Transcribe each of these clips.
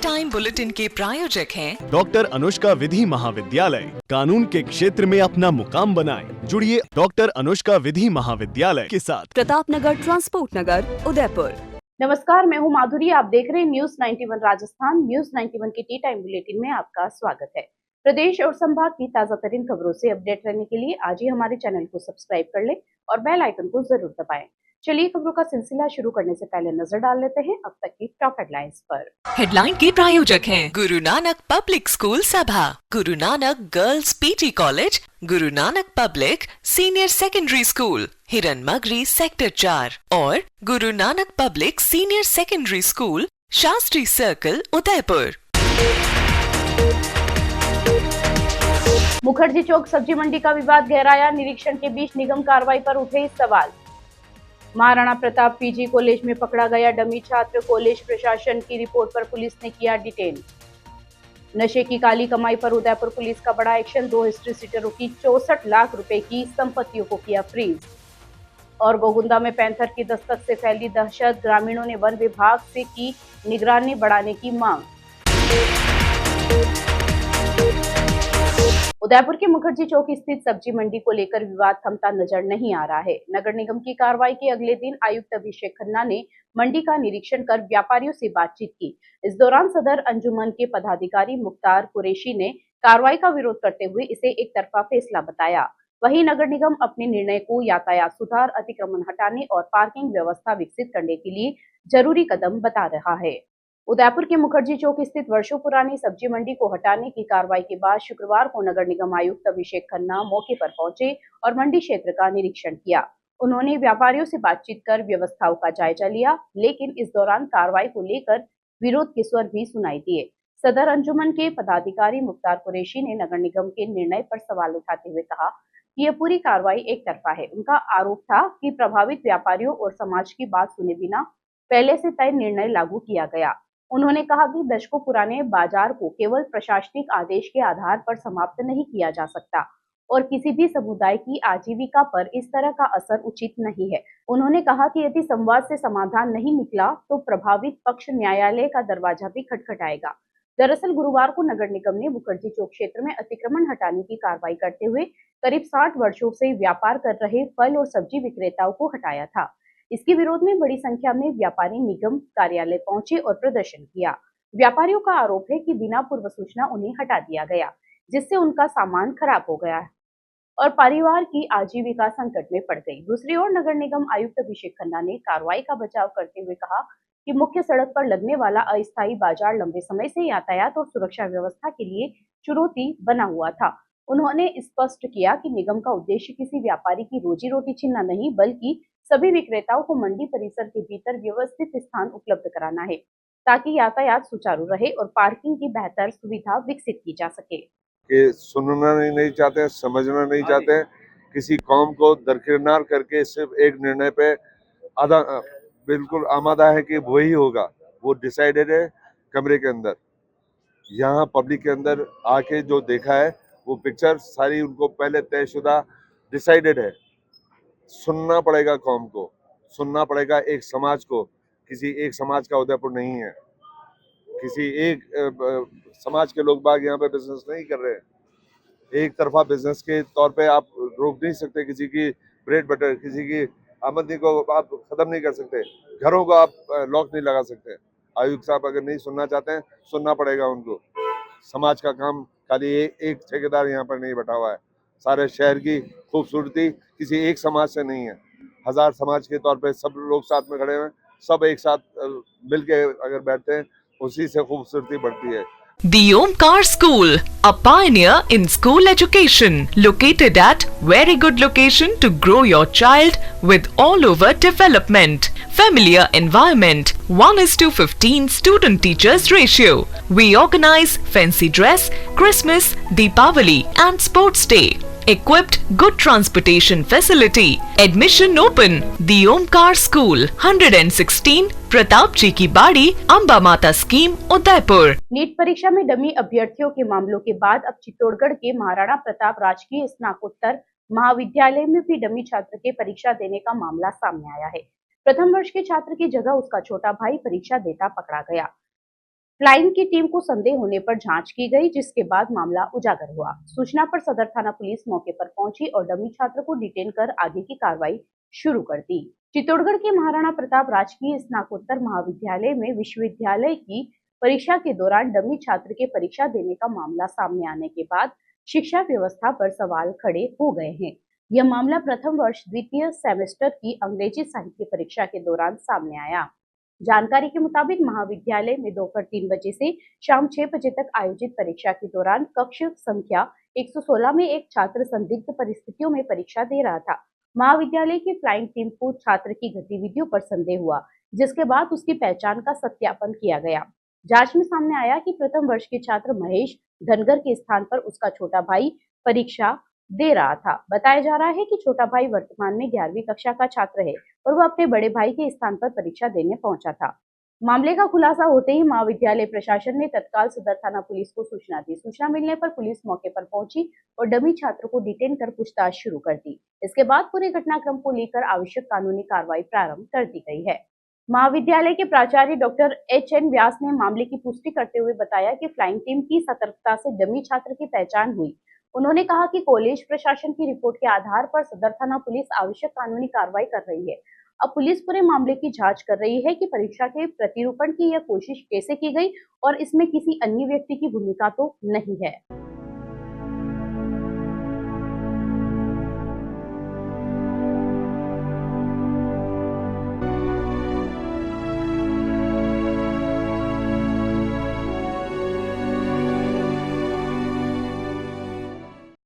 Time bulletin के प्रायोजक हैं डॉक्टर अनुष्का विधि महाविद्यालय। कानून के क्षेत्र में अपना मुकाम बनाएं। जुड़िए डॉक्टर अनुष्का विधि महाविद्यालय के साथ। प्रतापनगर, ट्रांसपोर्ट नगर, उदयपुर। नमस्कार, मैं हूं माधुरी। आप देख रहे हैं न्यूज 91 राजस्थान। न्यूज 91 की टी टाइम बुलेटिन में आपका स्वागत है। प्रदेश और संभाग की ताजा तरीन खबरों से अपडेट रहने के लिए आज ही हमारे चैनल को सब्सक्राइब कर लें और बेल आइकन को जरूर दबाएं। चलिए खबरों का सिलसिला शुरू करने से पहले नजर डाल लेते हैं अब तक की टॉप हेडलाइंस पर। हेडलाइन के प्रायोजक हैं गुरु नानक पब्लिक स्कूल सभा, Guru Nanak girls PG college, Guru Nanak public senior secondary school, Hiranmagri sector 4 और Guru Nanak public senior secondary school, Shastri circle, Udaipur. Mukherjee Chowk Sabzi Mandi का विवाद गहराया, निरीक्षण के बीच निगम कार्रवाई पर उठे सवाल। महाराणा प्रताप पीजी कॉलेज में पकड़ा गया डमी छात्र, कॉलेज प्रशासन की रिपोर्ट पर पुलिस ने किया डिटेन। नशे की काली कमाई पर उदयपुर पुलिस का बड़ा एक्शन, 2 हिस्ट्री सीटरों की 64 लाख रुपए की संपत्तियों को किया फ्रीज। और गोगुंदा में पैंथर की दस्तक से फैली दहशत, ग्रामीणों ने वन विभाग से की निगरानी बढ़ाने की मांग। उदयपुर के मुखर्जी चौक स्थित सब्जी मंडी को लेकर विवाद थमता नजर नहीं आ रहा है। नगर निगम की कार्रवाई के अगले दिन आयुक्त अभिषेक खन्ना ने मंडी का निरीक्षण कर व्यापारियों से बातचीत की। इस दौरान सदर अंजुमन के पदाधिकारी मुख्तार कुरैशी ने कार्रवाई का विरोध करते हुए इसे एक तरफा फैसला बताया। वहीं नगर निगम अपने निर्णय को यातायात सुधार, अतिक्रमण हटाने और पार्किंग व्यवस्था विकसित करने के लिए जरूरी कदम बता रहा है। उदयपुर के मुखर्जी चौक स्थित वर्षों पुरानी सब्जी मंडी को हटाने की कार्रवाई के बाद शुक्रवार को नगर निगम आयुक्त अभिषेक खन्ना मौके पर पहुंचे और मंडी क्षेत्र का निरीक्षण किया। उन्होंने व्यापारियों से बातचीत कर व्यवस्थाओं का जायजा लिया, लेकिन इस दौरान कार्रवाई को लेकर विरोध के स्वर भी सुनाई दिए। सदर अंजुमन के पदाधिकारी मुख्तार कुरैशी ने नगर निगम के निर्णय पर सवाल उठाते हुए कहा कि यह पूरी कार्रवाई एक तरफा है। उनका आरोप था कि प्रभावित व्यापारियों और समाज की बात सुने बिना पहले से तय निर्णय लागू किया गया। उन्होंने कहा कि दशकों पुराने बाजार को केवल प्रशासनिक आदेश के आधार पर समाप्त नहीं किया जा सकता और किसी भी समुदाय की आजीविका पर इस तरह का असर उचित नहीं है। उन्होंने कहा कि यदि संवाद से समाधान नहीं निकला तो प्रभावित पक्ष न्यायालय का दरवाजा भी खटखटाएगा। दरअसल गुरुवार को नगर निगम ने मुखर्जी चौक क्षेत्र में अतिक्रमण हटाने की कार्रवाई करते हुए करीब 60 वर्षों से व्यापार कर रहे फल और सब्जी विक्रेताओं को हटाया था। इसके विरोध में बड़ी संख्या में व्यापारी निगम कार्यालय पहुंचे और प्रदर्शन किया। व्यापारियों का आरोप है कि बिना पूर्व सूचना उन्हें हटा दिया गया, जिससे उनका सामान खराब हो गया और परिवार की आजीविका संकट में पड़ गई। दूसरी ओर नगर निगम आयुक्त अभिषेक खन्ना ने कार्रवाई का बचाव करते हुए कहा कि मुख्य सड़क पर लगने वाला अस्थायी बाजार लंबे समय से यातायात और सुरक्षा व्यवस्था के लिए चुनौती बना हुआ था। उन्होंने स्पष्ट किया कि निगम का उद्देश्य किसी व्यापारी की रोजी रोटी छीनना नहीं, बल्कि सभी विक्रेताओं को मंडी परिसर के भीतर व्यवस्थित स्थान उपलब्ध कराना है, ताकि यातायात सुचारू रहे और पार्किंग की बेहतर सुविधा विकसित की जा सके। कि सुनना नहीं चाहते, समझना नहीं चाहते, किसी कौम को दरकिनार करके सिर्फ एक निर्णय पे आधा बिल्कुल आमादा है कि वही होगा, वो डिसाइडेड है कमरे के अंदर। यहाँ पब्लिक के अंदर आके जो देखा है वो पिक्चर सारी उनको पहले तयशुदा डिसाइडेड है। सुनना पड़ेगा कौम को, सुनना पड़ेगा एक समाज को। किसी एक समाज का उदयपुर नहीं है, किसी एक समाज के लोग बाग यहाँ पे बिजनेस नहीं कर रहे हैं। एक तरफा बिजनेस के तौर पे आप रोक नहीं सकते किसी की ब्रेड बटर, किसी की आमदनी को आप खत्म नहीं कर सकते, घरों को आप लॉक नहीं लगा सकते। आयुक्त साहब अगर नहीं सुनना चाहते हैं, सुनना पड़ेगा उनको। समाज का काम खाली एक ठेकेदार यहाँ पर नहीं बैठा हुआ है। सारे शहर की खूबसूरती किसी एक समाज से नहीं है, 1000 समाज के तौर पे सब लोग साथ में खड़े हैं, सब एक साथ मिलके अगर बैठते हैं उसी से खूबसूरती बढ़ती है। The Omkar School, a pioneer in school education, located at very good location to grow your child with all over development. Familiar environment, 1:15 student teachers ratio. We organize fancy dress, Christmas, Deepavali and sports day. Equipped good transportation facility. Admission open. The Omkar School, 116 Pratap जी की बाड़ी, अंबा माता scheme, Udaipur. NEET परीक्षा में dummy अभ्यर्थियों के मामलों के बाद अब चित्तौड़गढ़ के महाराणा प्रताप राजकीय स्नातकोत्तर महाविद्यालय में भी डमी छात्र के परीक्षा देने का मामला सामने आया है। प्रथम वर्ष के छात्र की जगह उसका छोटा भाई परीक्षा देता पकड़ा गया। फ्लाइंग की टीम को संदेह होने पर जांच की गई, जिसके बाद मामला उजागर हुआ। सूचना पर सदर थाना पुलिस मौके पर पहुंची और डमी छात्र को डिटेन कर आगे की कार्रवाई शुरू कर दी। चित्तौड़गढ़ के महाराणा प्रताप राजकीय स्नातकोत्तर महाविद्यालय में विश्वविद्यालय की परीक्षा के दौरान डमी छात्र के परीक्षा देने का मामला सामने आने के बाद शिक्षा व्यवस्था पर सवाल खड़े हो गए हैं। यह मामला प्रथम वर्ष द्वितीय सेमेस्टर की अंग्रेजी साहित्य परीक्षा के दौरान सामने आया। जानकारी के मुताबिक महाविद्यालय में दोपहर 3 बजे से शाम 6 बजे तक आयोजित परीक्षा के दौरान कक्ष संख्या 116 में एक छात्र संदिग्ध परिस्थितियों में परीक्षा दे रहा था। महाविद्यालय की फ्लाइंग टीम को छात्र की गतिविधियों पर संदेह हुआ, जिसके बाद उसकी पहचान का सत्यापन किया गया। जांच में सामने आया कि प्रथम वर्ष के छात्र महेश धनगर के स्थान पर उसका छोटा भाई परीक्षा दे रहा था। बताया जा रहा है कि छोटा भाई वर्तमान में 11वीं कक्षा का छात्र है और वह अपने बड़े भाई के स्थान पर परीक्षा देने पहुंचा था। मामले का खुलासा होते ही महाविद्यालय प्रशासन ने तत्काल सदर थाना पुलिस को सूचना दी। सूचना मिलने पर पुलिस मौके पर पहुंची और डमी छात्र को डिटेन कर पूछताछ शुरू कर दी। इसके बाद पूरे घटनाक्रम को लेकर आवश्यक कानूनी कार्रवाई प्रारंभ कर दी गई है। महाविद्यालय के प्राचार्य डॉक्टर एच.एन. व्यास ने मामले की पुष्टि करते हुए बताया कि फ्लाइंग टीम की सतर्कता से डमी छात्र की पहचान हुई। उन्होंने कहा कि कॉलेज प्रशासन की रिपोर्ट के आधार पर सदर थाना पुलिस आवश्यक कानूनी कार्रवाई कर रही है। अब पुलिस पूरे मामले की जांच कर रही है कि परीक्षा के प्रतिरूपण की यह कोशिश कैसे की गई और इसमें किसी अन्य व्यक्ति की भूमिका तो नहीं है।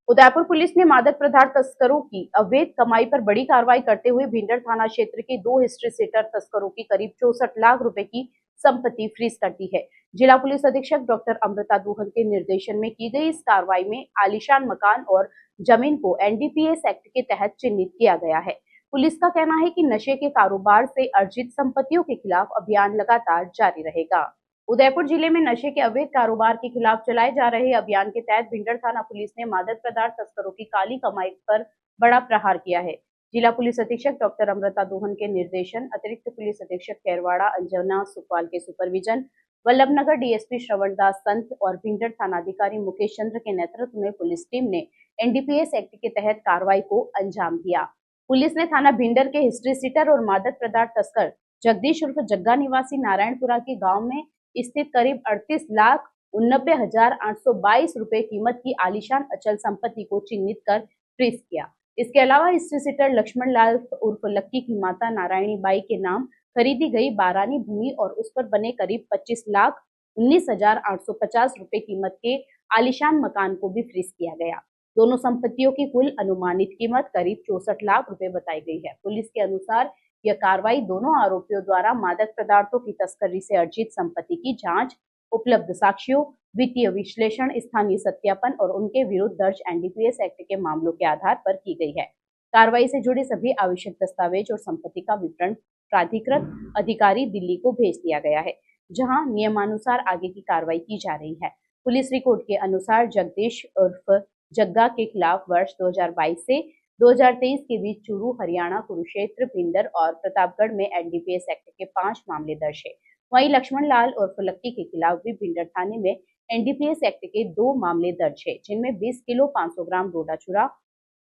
उदयपुर पुलिस ने मादक पदार्थ तस्करों की अवैध कमाई पर बड़ी कार्रवाई करते हुए भिंडर थाना क्षेत्र के 2 हिस्ट्री सीटर तस्करों की करीब 64 लाख रुपए की संपत्ति फ्रीज कर दी है। जिला पुलिस अधीक्षक डॉक्टर अमृता दुहन के निर्देशन में की गई इस कार्रवाई में आलीशान मकान और जमीन को एनडीपीएस एक्ट के तहत चिन्हित किया गया है। पुलिस का कहना है कि नशे के कारोबार से अर्जित संपत्तियों के खिलाफ अभियान लगातार जारी रहेगा। उदयपुर जिले में नशे के अवैध कारोबार के खिलाफ चलाए जा रहे अभियान के तहत भिंडर थाना पुलिस ने मादक पदार्थ तस्करों की काली कमाई पर बड़ा प्रहार किया है। जिला पुलिस अधीक्षक डॉक्टर अमृता दुहन के निर्देशन, अतिरिक्त पुलिस अधीक्षक खैरवाड़ा अंजना सुखवाल के सुपरविजन, वल्लभनगर डीएसपी श्रवण दास संत और भिंडर थानाधिकारी मुकेश चंद्र के नेतृत्व में पुलिस टीम ने एनडीपीएस एक्ट के तहत कार्रवाई को अंजाम दिया। पुलिस ने थाना भिंडर के हिस्ट्री सीटर और मादक पदार्थ तस्कर जगदीश उर्फ जग्गा निवासी नारायणपुरा के गाँव में स्थित करीब 38,89,822 रुपए कीमत की आलीशान अचल संपत्ति को चिन्हित कर फ्रीज किया। इसके अलावा हिस्ट्री सीटर लक्ष्मण लाल उर्फ लक्की की माता नारायणी बाई के नाम खरीदी गई बारानी भूमि और उस पर बने करीब 25,19,850 रुपए कीमत के आलीशान मकान को भी फ्रीज किया गया। दोनों संपत्तियों की कुल अनुमानित कीमत करीब 64 लाख रुपए बताई गई है। पुलिस के अनुसार यह कार्रवाई दोनों आरोपियों द्वारा मादक पदार्थों की तस्करी से अर्जित संपत्ति की जांच, उपलब्ध साक्ष्यों, वित्तीय विश्लेषण, स्थानीय सत्यापन और उनके विरुद्ध दर्ज एनडीपीएस एक्ट के मामलों के आधार पर की गई है। कार्रवाई से जुड़े सभी आवश्यक दस्तावेज और संपत्ति का विवरण प्राधिकृत अधिकारी दिल्ली को भेज दिया गया है, जहां नियमानुसार आगे की कार्रवाई की जा रही है। पुलिस रिकॉर्ड के अनुसार जगदीश उर्फ जग्गा के खिलाफ वर्ष 2022 से 2023 के बीच चूरू, हरियाणा, कुरुक्षेत्र, भिंडर और प्रतापगढ़ में एनडीपीएस एक्ट के 5 मामले दर्ज है। वहीं लक्ष्मण लाल उर्फ लक्की के खिलाफ भी भिंडर थाने में एनडीपीएस एक्ट के 2 मामले दर्ज है, जिनमें 20 किलो 500 ग्राम डोडा चूरा,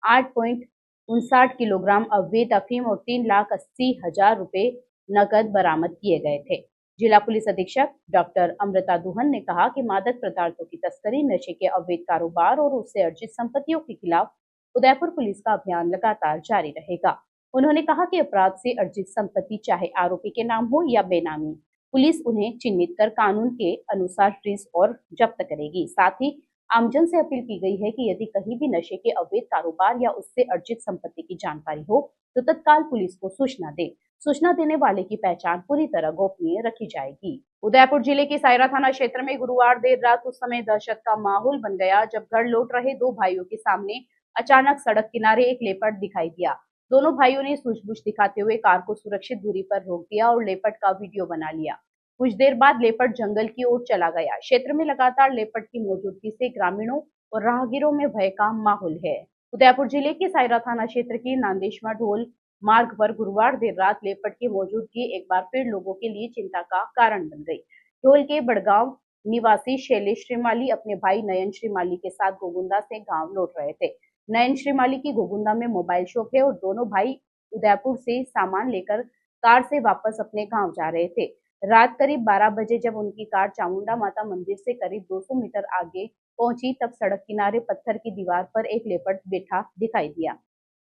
8.59 किलोग्राम अवैध अफीम और 3,80,000 रुपए नकद बरामद किए गए थे। जिला पुलिस अधीक्षक डॉक्टर अमृता दुहन ने कहा कि मादक पदार्थों की तस्करी, नशे के अवैध कारोबार और उससे अर्जित संपत्तियों के खिलाफ उदयपुर पुलिस का अभियान लगातार जारी रहेगा। उन्होंने कहा कि अपराध से अर्जित संपत्ति चाहे आरोपी के नाम हो या बेनामी, पुलिस उन्हें चिन्हित कर कानून के अनुसार फ्रीज और जब्त करेगी। साथ ही आमजन से अपील की गई है कि यदि कहीं भी नशे के अवैध कारोबार या उससे अर्जित संपत्ति की जानकारी हो तो तत्काल पुलिस को सूचना दे। सूचना देने वाले की पहचान पूरी तरह गोपनीय रखी जाएगी। उदयपुर जिले के सायरा थाना क्षेत्र में गुरुवार देर रात उस समय दहशत का माहौल बन गया जब घर लौट रहे 2 भाइयों के सामने अचानक सड़क किनारे एक लेपर्ड दिखाई दिया। दोनों भाइयों ने सूझबूझ दिखाते हुए कार को सुरक्षित दूरी पर रोक दिया और लेपर्ड का वीडियो बना लिया। कुछ देर बाद लेपर्ड जंगल की ओर चला गया। क्षेत्र में लगातार लेपर्ड की मौजूदगी से ग्रामीणों और राहगीरों में भय का माहौल है। उदयपुर जिले के सायरा थाना क्षेत्र के नांदेशवा ढोल मार्ग पर गुरुवार देर रात लेपर्ड की मौजूदगी एक बार फिर लोगों के लिए चिंता का कारण बन गई। ढोल के बड़गांव निवासी शैलेश श्रीमाली अपने भाई नयन श्रीमाली के साथ गोगुंदा से गांव लौट रहे थे। नयन श्रीमाली की गोगुंदा में मोबाइल शॉप है और दोनों भाई उदयपुर से सामान लेकर कार से वापस अपने गांव जा रहे थे। रात करीब 12 बजे जब उनकी कार चामुंडा माता मंदिर से करीब 200 मीटर आगे पहुंची तब सड़क किनारे पत्थर की दीवार पर एक लेपर्ड बैठा दिखाई दिया।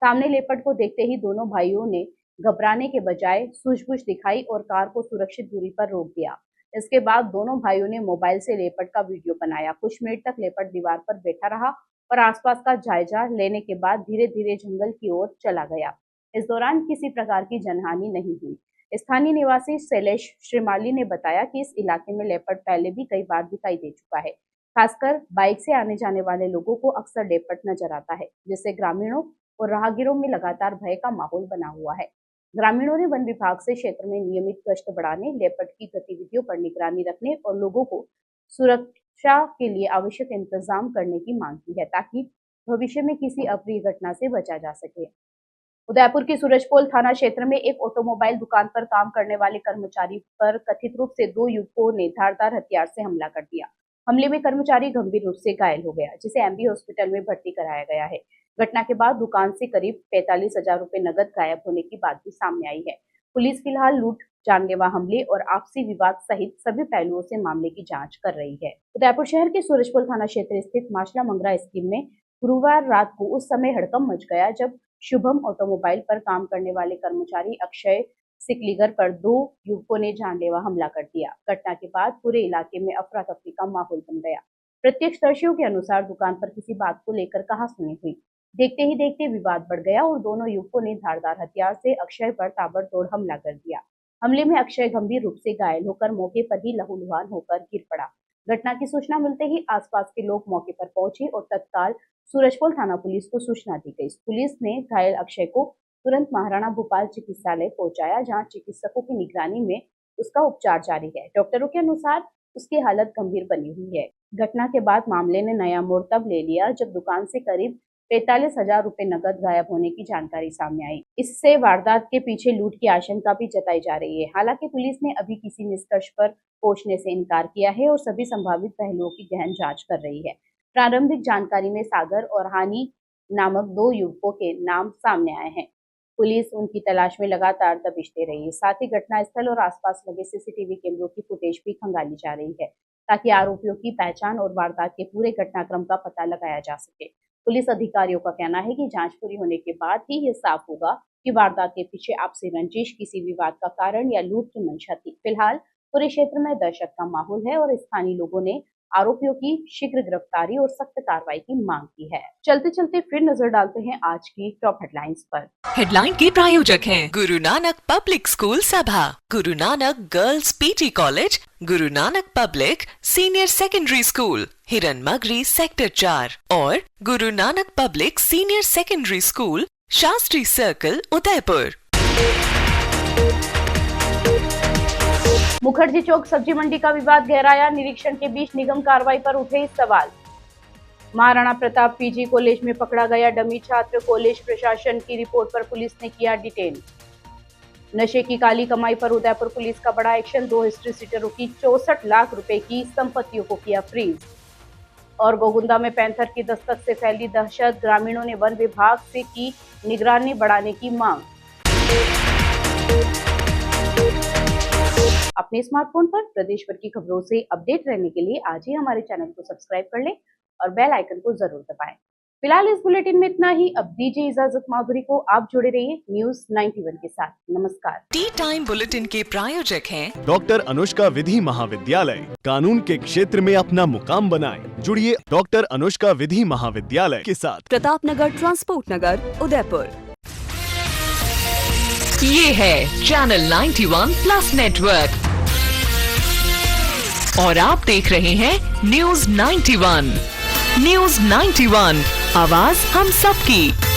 सामने लेपर्ड को देखते ही दोनों भाइयों ने घबराने के बजाय सूझबूझ दिखाई और कार को सुरक्षित दूरी पर रोक दिया। इसके बाद दोनों भाइयों ने मोबाइल से लेपर्ड का वीडियो बनाया। कुछ मिनट तक लेपर्ड दीवार पर बैठा रहा और आसपास का जायजा लेने के बाद धीरे धीरे जंगल की ओर चला गया। इस दौरान किसी प्रकार की जनहानि नहीं हुई। स्थानीय निवासी शैलेश श्रीमाली ने बताया कि इस इलाके में लेपर्ड पहले भी कई बार दिखाई दे चुका है। खासकर बाइक से आने जाने वाले लोगों को अक्सर लेपर्ड नजर आता है, जिससे ग्रामीणों और राहगीरों में लगातार भय का माहौल बना हुआ है। ग्रामीणों ने वन विभाग से क्षेत्र में नियमित गश्त बढ़ाने, लेपर्ड की गतिविधियों पर निगरानी रखने और लोगों को सुरक्षा के लिए आवश्यक इंतजाम करने की मांग की है, ताकि भविष्य में किसी अप्रिय घटना से बचा जा सके। उदयपुर के सूरजपोल थाना क्षेत्र में एक ऑटोमोबाइल दुकान पर काम करने वाले कर्मचारी पर कथित रूप से 2 युवकों ने धारदार हथियार से हमला कर दिया। हमले में कर्मचारी गंभीर रूप से घायल हो गया, जिसे एमबी हॉस्पिटल में भर्ती कराया गया है। घटना के बाद दुकान से करीब 45,000 रुपए नकद गायब होने की बात भी सामने आई है। पुलिस फिलहाल लूट, जानलेवा हमले और आपसी विवाद सहित सभी पहलुओं से मामले की जांच कर रही है। उदयपुर शहर के सूरजपोल थाना क्षेत्र स्थित माशला मंगरा स्कीम में गुरुवार रात को उस समय हड़कंप मच गया जब शुभम ऑटोमोबाइल पर काम करने वाले कर्मचारी अक्षय सिकलीगर पर 2 युवकों ने जानलेवा हमला कर दिया। घटना के बाद पूरे इलाके में अफरा तफरी का माहौल बन गया। प्रत्यक्षदर्शियों के अनुसार दुकान पर किसी बात को लेकर कहासुनी हुई। देखते ही देखते विवाद बढ़ गया और दोनों युवकों ने धारदार हथियार से अक्षय पर ताबड़तोड़ हमला कर दिया। हमले में अक्षय गंभीर रूप से घायल होकर मौके पर ही लहूलुहान होकर गिर पड़ा। घटना की सूचना मिलते ही आसपास के लोग मौके पर पहुंचे और तत्काल सूरजपोल थाना पुलिस को सूचना दी गई। पुलिस ने घायल अक्षय को तुरंत महाराणा भूपाल चिकित्सालय पहुंचाया, जहां चिकित्सकों की निगरानी में उसका उपचार जारी है। डॉक्टरों के अनुसार उसकी हालत गंभीर बनी हुई है। घटना के बाद मामले ने नया मोड़ तब ले लिया जब दुकान से करीब 45,000 रुपए नकद गायब होने की जानकारी सामने आई। इससे वारदात के पीछे लूट की आशंका भी जताई जा रही है। हालांकि पुलिस ने अभी किसी निष्कर्ष पर पहुंचने से इनकार किया है और सभी संभावित पहलुओं की गहन जांच कर रही है। प्रारंभिक जानकारी में सागर और हानि नामक 2 युवकों के नाम सामने आए हैं। पुलिस उनकी तलाश में लगातार दबिशते रही है। साथ ही घटनास्थल और आसपास लगे सीसीटीवी कैमरों की फुटेज भी खंगाली जा रही है, ताकि आरोपियों की पहचान और वारदात के पूरे घटनाक्रम का पता लगाया जा सके। पुलिस अधिकारियों का कहना है कि जांच पूरी होने के बाद ही ये साफ होगा कि वारदात के पीछे आपसी रंजिश, किसी विवाद का कारण या लूट की मंशा थी। फिलहाल पूरे क्षेत्र में दहशत का माहौल है और स्थानीय लोगों ने आरोपियों की शीघ्र गिरफ्तारी और सख्त कार्रवाई की मांग की है। चलते चलते फिर नजर डालते हैं आज की टॉप हेडलाइंस पर। हेडलाइन के प्रायोजक हैं गुरु नानक पब्लिक स्कूल सभा, Guru Nanak girls PG college, Guru Nanak public senior secondary school, Hiranmagri sector 4 और Guru Nanak public senior secondary school, Shastri circle, Udaipur. Mukherjee Chowk Sabzi Mandi का विवाद गहराया, निरीक्षण के बीच निगम कार्रवाई पर उठे सवाल। महाराणा प्रताप पीजी कॉलेज में पकड़ा गया डमी छात्र, कॉलेज प्रशासन की रिपोर्ट पर पुलिस ने किया डिटेन। नशे की काली कमाई पर उदयपुर पुलिस का बड़ा एक्शन, 2 हिस्ट्री सीटरों की 64 लाख रुपए की संपत्तियों को किया फ्रीज। और गोगुंदा में पैंथर की दस्तक से फैली दहशत, ग्रामीणों ने वन विभाग से की निगरानी बढ़ाने की मांग। अपने स्मार्टफोन पर प्रदेश भर की खबरों से अपडेट रहने के लिए आज ही हमारे चैनल को सब्सक्राइब कर लें और बेल आइकन को जरूर दबाएं। फिलहाल इस बुलेटिन में इतना ही। अब दीजिए इजाजत माधुरी को, आप जुड़े रहिए न्यूज 91 के साथ। नमस्कार। टी टाइम बुलेटिन के प्रायोजक हैं डॉक्टर अनुष्का विधि महाविद्यालय। कानून के क्षेत्र में अपना मुकाम बनाएं। जुड़िए डॉक्टर अनुष्का विधि महाविद्यालय के साथ। प्रताप नगर, ट्रांसपोर्ट नगर, उदयपुर। ये है चैनल 91 प्लस नेटवर्क और आप देख रहे हैं न्यूज 91। न्यूज 91, आवाज हम सबकी।